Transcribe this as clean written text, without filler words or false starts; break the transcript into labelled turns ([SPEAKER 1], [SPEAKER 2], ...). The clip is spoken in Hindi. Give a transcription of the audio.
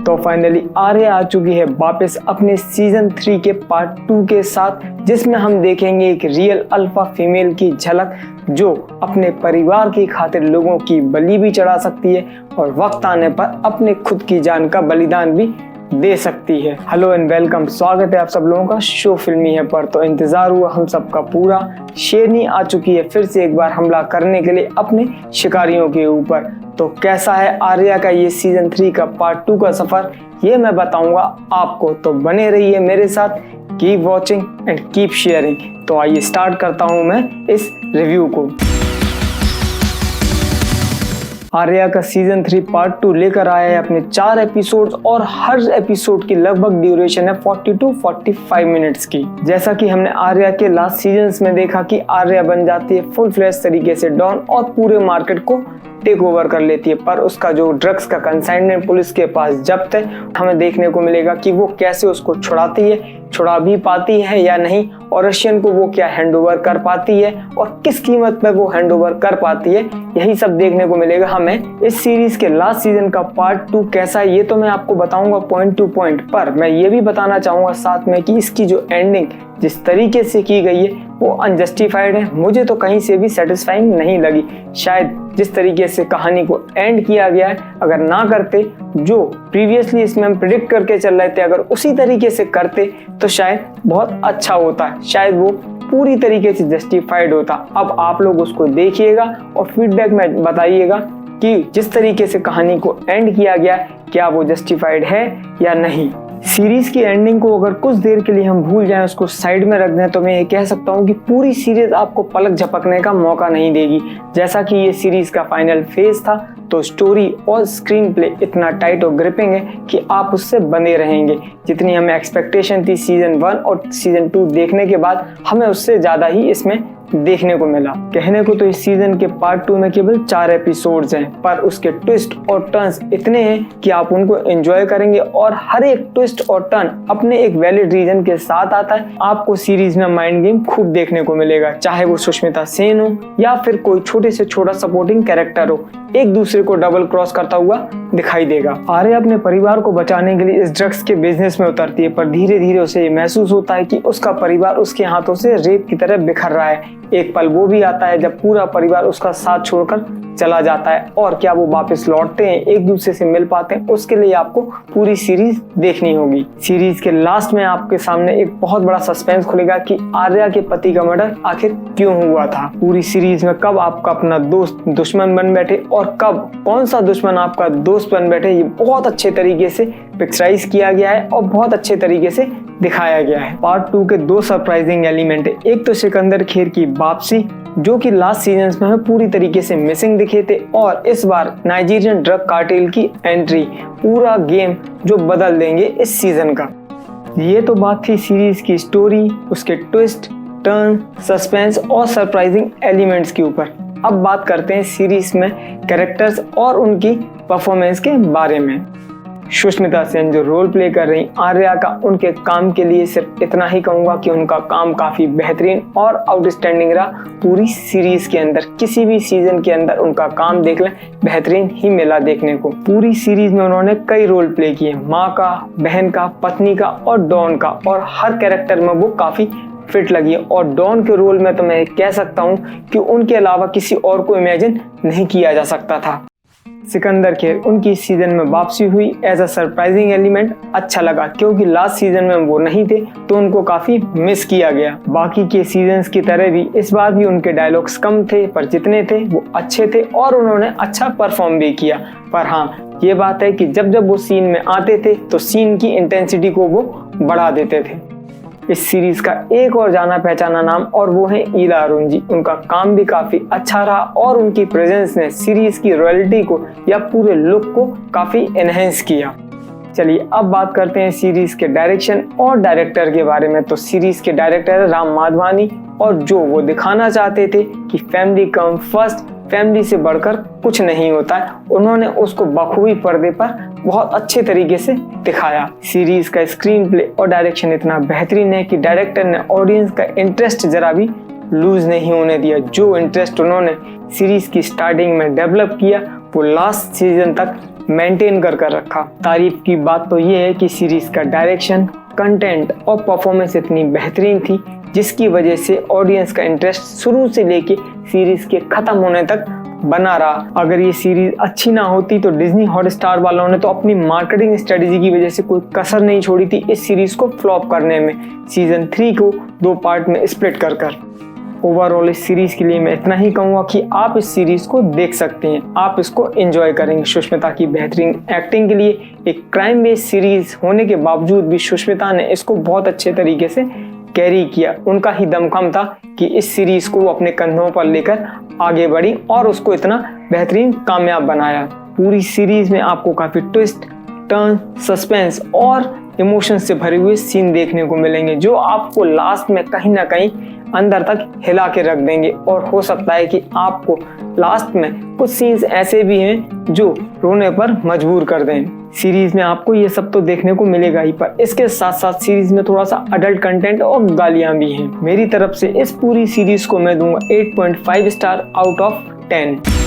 [SPEAKER 1] तो फाइनली आर्या आ चुकी है वापस अपने सीजन 3 के पार्ट 2 के साथ, जिसमें हम देखेंगे एक रियल अल्फा फीमेल की झलक जो अपने परिवार की खातिर लोगों की बलि भी चढ़ा सकती है और वक्त आने पर अपने खुद की जान का बलिदान भी दे सकती है। हेलो एंड वेलकम, स्वागत है आप सब लोगों का शो फिल्मी है पर। तो इंतजार हुआ हम सबका पूरा। शेरनी आ चुकी है फिर से एक बार हमला करने के लिए अपने शिकारियों के ऊपर। तो कैसा है आर्या का ये सीजन 3 का पार्ट 2 का सफर, ये मैं बताऊंगा आपको। तो बने रहिए मेरे साथ, keep watching and keep sharing. तो आइए स्टार्ट करता हूं मैं इस रिव्यू को। आर्या का सीजन 3 पार्ट 2 लेकर आया है अपने 4 एपिसोड्स और हर एपिसोड की लगभग ड्यूरेशन है 40 to 45 मिनट्स की। जैसा कि हमने आर्या के लास्ट सीजन्स में देखा कि आर्या बन जाती है फुल फ्लैश तरीके से डॉन और पूरे मार्केट को टेक ओवर कर लेती है, पर उसका जो ड्रग्स का कंसाइनमेंट पुलिस के पास जब्त है, हमें देखने को मिलेगा कि वो कैसे उसको छुड़ाती है, छुड़ा भी पाती है या नहीं, और रशियन को वो क्या हैंडओवर कर पाती है और किस कीमत पे वो हैंडओवर कर पाती है, यही सब देखने को मिलेगा हमें इस सीरीज के लास्ट सीजन का पार्ट 2 कैसा है ये तो मैं आपको बताऊंगा पॉइंट टू पॉइंट। पर मैं ये भी बताना चाहूंगा साथ में कि इसकी जो एंडिंग जिस तरीके से की गई है वो अनजस्टिफाइड है, मुझे तो कहीं से भी सेटिस्फाइंग नहीं लगी। शायद जिस तरीके से कहानी को एंड किया गया है, अगर ना करते जो प्रीवियसली इसमें हम प्रिडिक्ट करके चल रहे थे, अगर उसी तरीके से करते तो शायद बहुत अच्छा होता है, शायद वो पूरी तरीके से जस्टिफाइड होता। अब आप लोग उसको देखिएगा और फीडबैक में बताइएगा कि जिस तरीके से कहानी को एंड किया गया क्या वो जस्टिफाइड है या नहीं। सीरीज की एंडिंग को अगर कुछ देर के लिए हम भूल जाएं, उसको साइड में रख दें, तो मैं ये कह सकता हूँ कि पूरी सीरीज आपको पलक झपकने का मौका नहीं देगी। जैसा कि ये सीरीज का फाइनल फेज था, तो स्टोरी और स्क्रीन प्ले इतना टाइट और ग्रिपिंग है कि आप उससे बने रहेंगे। जितनी हमें एक्सपेक्टेशन थी सीजन 1 और सीजन 2 देखने के बाद, हमें उससे ज्यादा ही इसमें देखने को मिला। कहने को तो इस सीजन के पार्ट 2 में केवल 4 एपिसोड्स हैं, पर उसके ट्विस्ट और टर्न्स इतने हैं कि आप उनको एंजॉय करेंगे और हर एक ट्विस्ट और टर्न अपने एक वैलिड रीजन के साथ आता है। आपको सीरीज में माइंड गेम खूब देखने को मिलेगा, चाहे वो सुष्मिता सेन हो या फिर कोई छोटे से छोटा सपोर्टिंग कैरेक्टर हो, एक दूसरे को डबल क्रॉस करता हुआ दिखाई देगा। आर्या अपने परिवार को बचाने के लिए इस ड्रग्स के बिजनेस में उतरती है, पर धीरे धीरे उसे ये महसूस होता है कि उसका परिवार उसके हाथों से रेत की तरह बिखर रहा है। एक पल वो भी आता है जब पूरा परिवार उसका साथ छोड़कर चला जाता है, और क्या वो वापस लौटते हैं, एक दूसरे से मिल पाते हैं, उसके लिए आपको पूरी सीरीज देखनी होगी। सीरीज के लास्ट में आपके सामने एक बहुत बड़ा सस्पेंस खुलेगा कि आर्या के पति का मर्डर आखिर क्यों हुआ था। पूरी सीरीज में कब आपका अपना दोस्त दुश्मन बन बैठे और कब कौन सा दुश्मन आपका दोस्त बन बैठे, ये बहुत अच्छे तरीके से पिक्चराइज किया गया है और बहुत अच्छे तरीके से दिखाया गया है। पार्ट 2 के 2 सरप्राइजिंग एलिमेंट है। एक तो सिकंदर खेर की वापसी, जो कि लास्ट सीजन्स में हमें पूरी तरीके से मिसिंग दिखे थे, और इस बार नाइजीरियन ड्रग कार्टेल की एंट्री, पूरा गेम जो बदल देंगे इस सीजन का। ये तो बात थी सीरीज की स्टोरी, उसके ट्विस्ट, टर्न, सस्पेंस और सरप्राइजिंग एलिमेंट्स के ऊपर। अब बात करते हैं सीरीज में कैरेक्टर्स और उनकी परफॉर्मेंस के बारे में। सुष्मिता सेन जो रोल प्ले कर रही आर्या का, उनके काम के लिए सिर्फ इतना ही कहूंगा कि उनका काम काफी बेहतरीन और आउटस्टैंडिंग रहा। पूरी सीरीज के अंदर, किसी भी सीजन के अंदर उनका काम देख लें, बेहतरीन ही मिला देखने को। पूरी सीरीज में उन्होंने कई रोल प्ले किए, माँ का, बहन का, पत्नी का और डॉन का, और हर कैरेक्टर में वो काफी फिट लगी है। और डॉन के रोल में तो मैं कह सकता हूँ कि उनके अलावा किसी और को इमेजिन नहीं किया जा सकता था। सिकंदर खेर, उनकी सीजन में वापसी हुई एज अ सरप्राइजिंग एलिमेंट अच्छा लगा, क्योंकि लास्ट सीजन में वो नहीं थे तो उनको काफी मिस किया गया। बाकी के सीजन्स की तरह भी इस बार भी उनके डायलॉग्स कम थे, पर जितने थे वो अच्छे थे और उन्होंने अच्छा परफॉर्म भी किया। पर हाँ, ये बात है कि जब जब वो सीन में आते थे तो सीन की इंटेंसिटी को वो बढ़ा देते थे। इस सीरीज का एक और जाना पहचाना नाम, और वो है ईला अरुण जी। उनका काम भी काफी अच्छा रहा और उनकी प्रेजेंस ने सीरीज की रॉयल्टी को या पूरे लुक को काफी एनहेंस किया। चलिए अब बात करते हैं सीरीज के डायरेक्शन और डायरेक्टर के बारे में। तो सीरीज के डायरेक्टर राम माधवानी, और जो वो दिखाना चाहते थे कि फैमिली कम फर्स्ट, फैमिली से बढ़कर कुछ नहीं होता है, उन्होंने उसको बखूबी पर्दे पर बहुत अच्छे तरीके से दिखाया। सीरीज का स्क्रीन प्ले और डायरेक्शन इतना बेहतरीन है कि डायरेक्टर ने ऑडियंस का इंटरेस्ट जरा भी लूज नहीं होने दिया। जो इंटरेस्ट उन्होंने सीरीज की स्टार्टिंग में डेवलप किया वो लास्ट सीजन तक मेंटेन कर कर रखा। तारीफ की बात तो ये है कि सीरीज का डायरेक्शन, कंटेंट और परफॉर्मेंस इतनी बेहतरीन थी जिसकी वजह से ऑडियंस का इंटरेस्ट शुरू से लेके सीरीज के खत्म होने तक बना रहा। अगर ये सीरीज अच्छी ना होती तो डिज्नी हॉटस्टार वालों ने तो अपनी मार्केटिंग स्ट्रेटेजी की वजह से कोई कसर नहीं छोड़ी थी इस सीरीज को फ्लॉप करने में, सीजन 3 को 2 पार्ट में स्प्लिट कर कर। ओवरऑल इस सीरीज के लिए मैं इतना ही कहूँगा कि आप इस सीरीज को देख सकते हैं, आप इसको एंजॉय करेंगे। सुष्मिता की बेहतरीन एक्टिंग के लिए एक क्राइम बेस्ड सीरीज होने के बावजूद भी सुष्मिता ने इसको बहुत अच्छे तरीके से कैरी किया। उनका ही दमखम था कि इस सीरीज को वो अपने कंधों पर लेकर आगे बढ़ी और उसको इतना बेहतरीन कामयाब बनाया। पूरी सीरीज में आपको काफी ट्विस्ट, टर्न, सस्पेंस और इमोशन से भरे हुए सीन देखने को मिलेंगे जो आपको लास्ट में कहीं ना कहीं अंदर तक हिला के रख देंगे। और हो सकता है कि आपको लास्ट में कुछ सीन्स ऐसे भी हैं जो रोने पर मजबूर कर दें। सीरीज में आपको ये सब तो देखने को मिलेगा ही, पर इसके साथ साथ सीरीज में थोड़ा सा अडल्ट कंटेंट और गालियां भी हैं। मेरी तरफ से इस पूरी सीरीज को मैं दूंगा 8.5 स्टार आउट ऑफ 10।